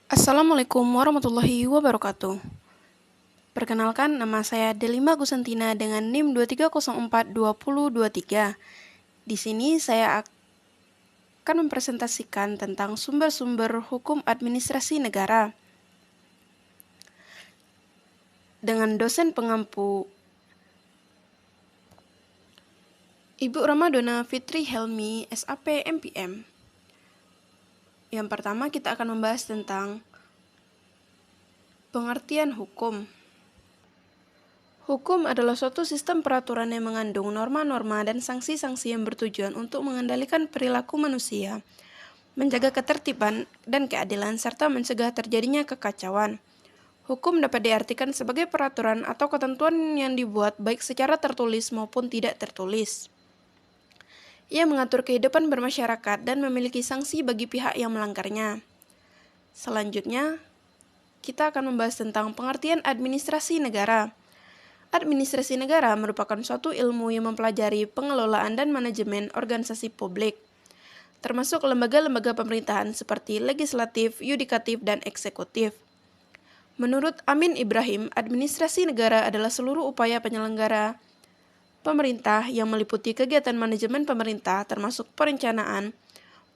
Assalamualaikum warahmatullahi wabarakatuh. Perkenalkan, nama saya Delima Gusantina dengan NIM 23042023. Di sini saya akan mempresentasikan tentang sumber-sumber hukum administrasi negara. Dengan dosen pengampu Ibu Ramadona Fitri Helmi, SAP MPM. Yang pertama kita akan membahas tentang pengertian hukum. Hukum adalah suatu sistem peraturan yang mengandung norma-norma dan sanksi-sanksi yang bertujuan untuk mengendalikan perilaku manusia, menjaga ketertiban dan keadilan, serta mencegah terjadinya kekacauan. Hukum dapat diartikan sebagai peraturan atau ketentuan yang dibuat baik secara tertulis maupun tidak tertulis. Ia mengatur kehidupan bermasyarakat dan memiliki sanksi bagi pihak yang melanggarnya. Selanjutnya, kita akan membahas tentang pengertian administrasi negara. Administrasi negara merupakan suatu ilmu yang mempelajari pengelolaan dan manajemen organisasi publik, termasuk lembaga-lembaga pemerintahan seperti legislatif, yudikatif, dan eksekutif. Menurut Amin Ibrahim, administrasi negara adalah seluruh upaya penyelenggara pemerintah yang meliputi kegiatan manajemen pemerintah termasuk perencanaan,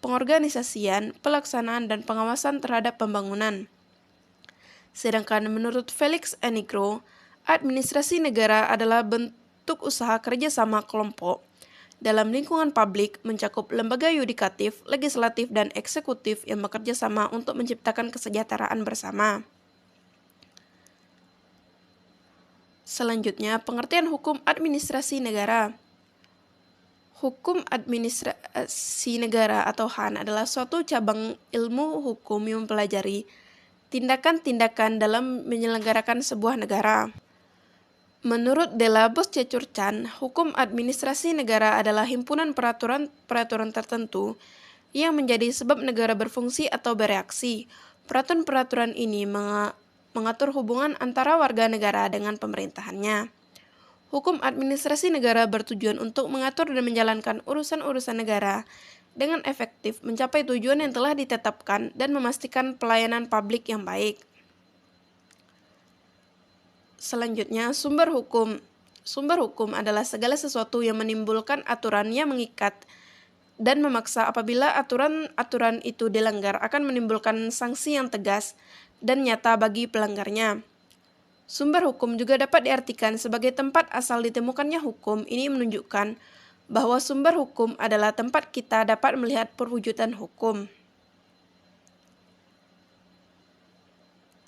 pengorganisasian, pelaksanaan, dan pengawasan terhadap pembangunan. Sedangkan menurut Felix Enigro, administrasi negara adalah bentuk usaha kerjasama kelompok dalam lingkungan publik mencakup lembaga yudikatif, legislatif, dan eksekutif yang bekerja sama untuk menciptakan kesejahteraan bersama. Selanjutnya, pengertian hukum administrasi negara. Hukum administrasi negara atau HAN adalah suatu cabang ilmu hukum yang mempelajari tindakan-tindakan dalam menyelenggarakan sebuah negara. Menurut Della Boscecur-Chan, hukum administrasi negara adalah himpunan peraturan tertentu yang menjadi sebab negara berfungsi atau bereaksi. Peraturan-peraturan ini mengatur hubungan antara warga negara dengan pemerintahannya. Hukum administrasi negara bertujuan untuk mengatur dan menjalankan urusan-urusan negara dengan efektif, mencapai tujuan yang telah ditetapkan, dan memastikan pelayanan publik yang baik. Selanjutnya, sumber hukum. Sumber hukum adalah segala sesuatu yang menimbulkan aturan yang mengikat dan memaksa apabila aturan-aturan itu dilanggar akan menimbulkan sanksi yang tegas dan nyata bagi pelanggarnya. Sumber hukum juga dapat diartikan sebagai tempat asal ditemukannya hukum. Ini menunjukkan bahwa sumber hukum adalah tempat kita dapat melihat perwujudan hukum.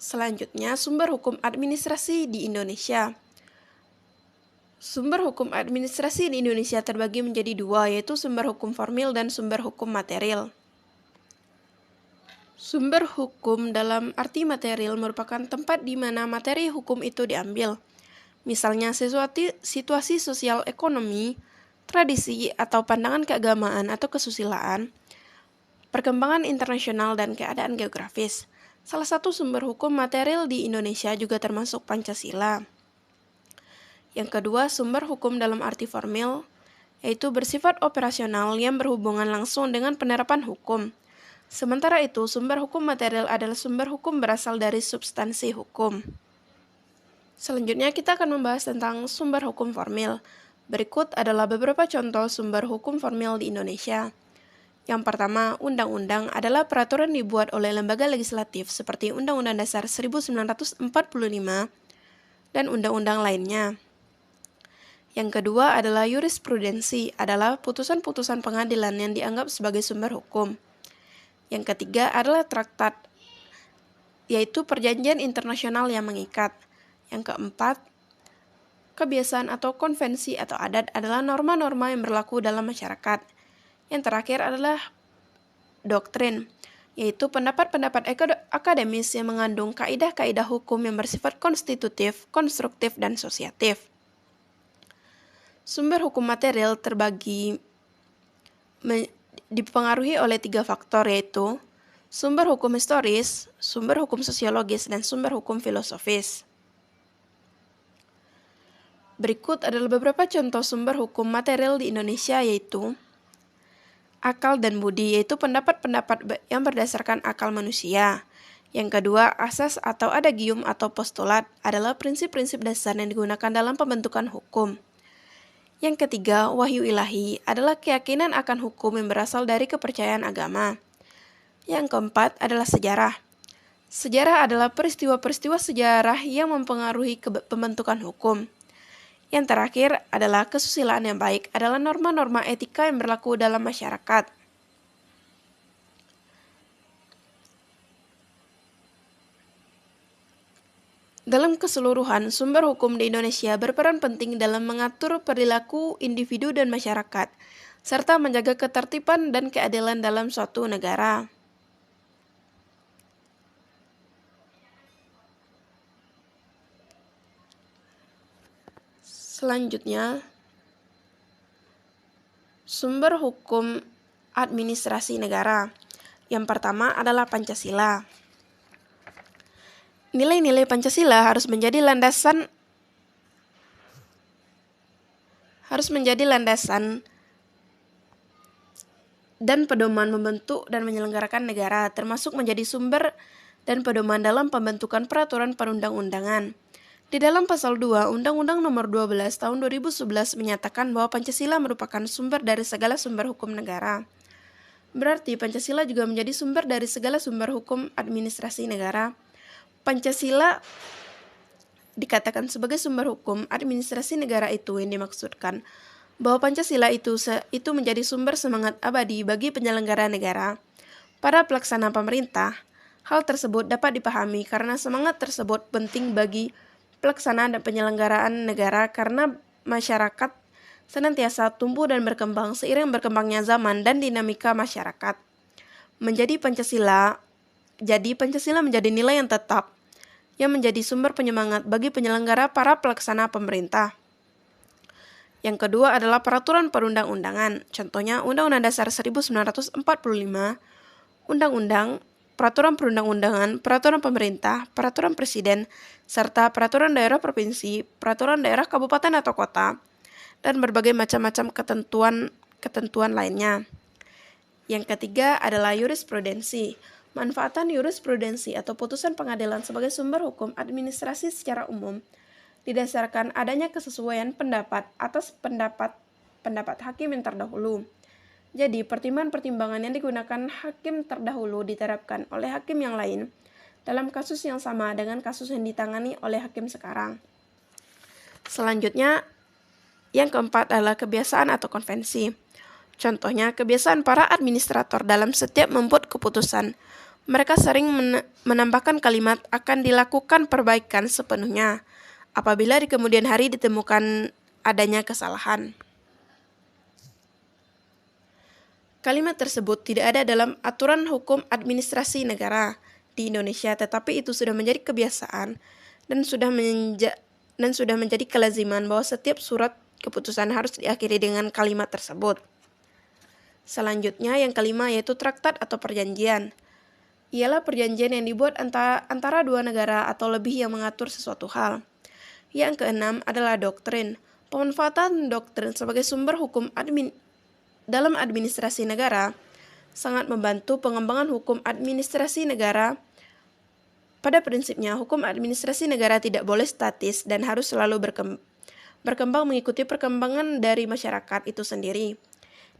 Selanjutnya, sumber hukum administrasi di Indonesia. Sumber hukum administrasi di Indonesia terbagi menjadi dua, yaitu sumber hukum formil dan sumber hukum material. Sumber hukum dalam arti material merupakan tempat di mana materi hukum itu diambil. Misalnya situasi sosial ekonomi, tradisi atau pandangan keagamaan atau kesusilaan, perkembangan internasional dan keadaan geografis. Salah satu sumber hukum material di Indonesia juga termasuk Pancasila. Yang kedua, sumber hukum dalam arti formil, yaitu bersifat operasional yang berhubungan langsung dengan penerapan hukum. Sementara itu, sumber hukum material adalah sumber hukum berasal dari substansi hukum. Selanjutnya, kita akan membahas tentang sumber hukum formil. Berikut adalah beberapa contoh sumber hukum formil di Indonesia. Yang pertama, undang-undang adalah peraturan dibuat oleh lembaga legislatif seperti Undang-Undang Dasar 1945 dan undang-undang lainnya. Yang kedua adalah jurisprudensi, adalah putusan-putusan pengadilan yang dianggap sebagai sumber hukum. Yang ketiga adalah traktat, yaitu perjanjian internasional yang mengikat. Yang keempat, kebiasaan atau konvensi atau adat adalah norma-norma yang berlaku dalam masyarakat. Yang terakhir adalah doktrin, yaitu pendapat-pendapat akademis yang mengandung kaidah-kaidah hukum yang bersifat konstitutif, konstruktif, dan sosiatif. Sumber hukum material dipengaruhi oleh 3 faktor, yaitu sumber hukum historis, sumber hukum sosiologis, dan sumber hukum filosofis. Berikut adalah beberapa contoh sumber hukum material di Indonesia, yaitu akal dan budi, yaitu pendapat-pendapat yang berdasarkan akal manusia. Yang kedua, asas atau adagium atau postulat adalah prinsip-prinsip dasar yang digunakan dalam pembentukan hukum. Yang ketiga, wahyu ilahi adalah keyakinan akan hukum yang berasal dari kepercayaan agama. Yang keempat adalah sejarah. Sejarah adalah peristiwa-peristiwa sejarah yang mempengaruhi pembentukan hukum. Yang terakhir adalah kesusilaan yang baik adalah norma-norma etika yang berlaku dalam masyarakat. Dalam keseluruhan, sumber hukum di Indonesia berperan penting dalam mengatur perilaku individu dan masyarakat, serta menjaga ketertiban dan keadilan dalam suatu negara. Selanjutnya, sumber hukum administrasi negara. Yang pertama adalah Pancasila. Nilai-nilai Pancasila harus menjadi landasan dan pedoman membentuk dan menyelenggarakan negara, termasuk menjadi sumber dan pedoman dalam pembentukan peraturan perundang-undangan. Di dalam pasal 2 Undang-Undang Nomor 12 Tahun 2011 menyatakan bahwa Pancasila merupakan sumber dari segala sumber hukum negara. Berarti Pancasila juga menjadi sumber dari segala sumber hukum administrasi negara. Pancasila dikatakan sebagai sumber hukum administrasi negara itu yang dimaksudkan bahwa Pancasila itu menjadi sumber semangat abadi bagi penyelenggara negara. Pada pelaksana pemerintah, hal tersebut dapat dipahami karena semangat tersebut penting bagi pelaksanaan dan penyelenggaraan negara karena masyarakat senantiasa tumbuh dan berkembang seiring berkembangnya zaman dan dinamika masyarakat. Jadi Pancasila menjadi nilai yang tetap, yang menjadi sumber penyemangat bagi penyelenggara para pelaksana pemerintah. Yang kedua adalah peraturan perundang-undangan, contohnya Undang-Undang Dasar 1945, Undang-Undang, Peraturan Perundang-undangan, Peraturan Pemerintah, Peraturan Presiden, serta Peraturan Daerah Provinsi, Peraturan Daerah Kabupaten atau Kota, dan berbagai macam-macam ketentuan lainnya. Yang ketiga adalah jurisprudensi. Manfaatan jurisprudensi atau putusan pengadilan sebagai sumber hukum administrasi secara umum didasarkan adanya kesesuaian pendapat atas pendapat hakim yang terdahulu. Jadi, pertimbangan-pertimbangan yang digunakan hakim terdahulu diterapkan oleh hakim yang lain dalam kasus yang sama dengan kasus yang ditangani oleh hakim sekarang. Selanjutnya, yang keempat adalah kebiasaan atau konvensi. Contohnya, kebiasaan para administrator dalam setiap membuat keputusan. Mereka sering menambahkan kalimat akan dilakukan perbaikan sepenuhnya apabila di kemudian hari ditemukan adanya kesalahan. Kalimat tersebut tidak ada dalam aturan hukum administrasi negara di Indonesia, tetapi itu sudah menjadi kebiasaan dan sudah menjadi kelaziman bahwa setiap surat keputusan harus diakhiri dengan kalimat tersebut. Selanjutnya yang kelima yaitu traktat atau perjanjian. Ialah perjanjian yang dibuat antara dua negara atau lebih yang mengatur sesuatu hal. Yang keenam adalah doktrin. Pemanfaatan doktrin sebagai sumber hukum dalam administrasi negara sangat membantu pengembangan hukum administrasi negara. Pada prinsipnya, hukum administrasi negara tidak boleh statis dan harus selalu berkembang mengikuti perkembangan dari masyarakat itu sendiri.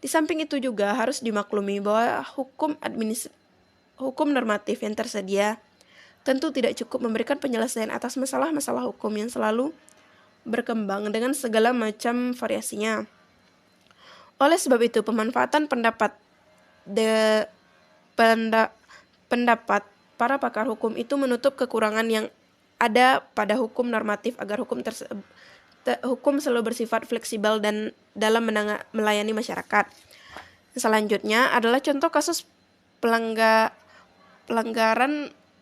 Di samping itu juga harus dimaklumi bahwa hukum normatif yang tersedia tentu tidak cukup memberikan penyelesaian atas masalah-masalah hukum yang selalu berkembang dengan segala macam variasinya. Oleh sebab itu, pemanfaatan pendapat para pakar hukum itu menutup kekurangan yang ada pada hukum normatif agar hukum selalu bersifat fleksibel dan dalam melayani masyarakat. Selanjutnya adalah contoh kasus pelanggaran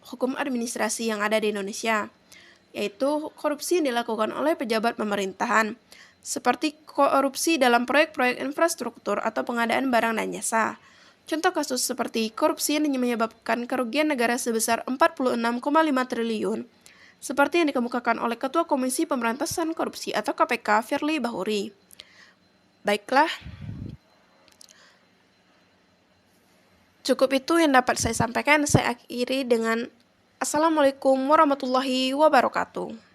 hukum administrasi yang ada di Indonesia, yaitu korupsi yang dilakukan oleh pejabat pemerintahan, seperti korupsi dalam proyek-proyek infrastruktur atau pengadaan barang dan jasa. Contoh kasus seperti korupsi yang menyebabkan kerugian negara sebesar 46,5 triliun, seperti yang dikemukakan oleh Ketua Komisi Pemberantasan Korupsi atau KPK, Firly Bahuri. Baiklah, cukup itu yang dapat saya sampaikan. Saya akhiri dengan Assalamualaikum warahmatullahi wabarakatuh.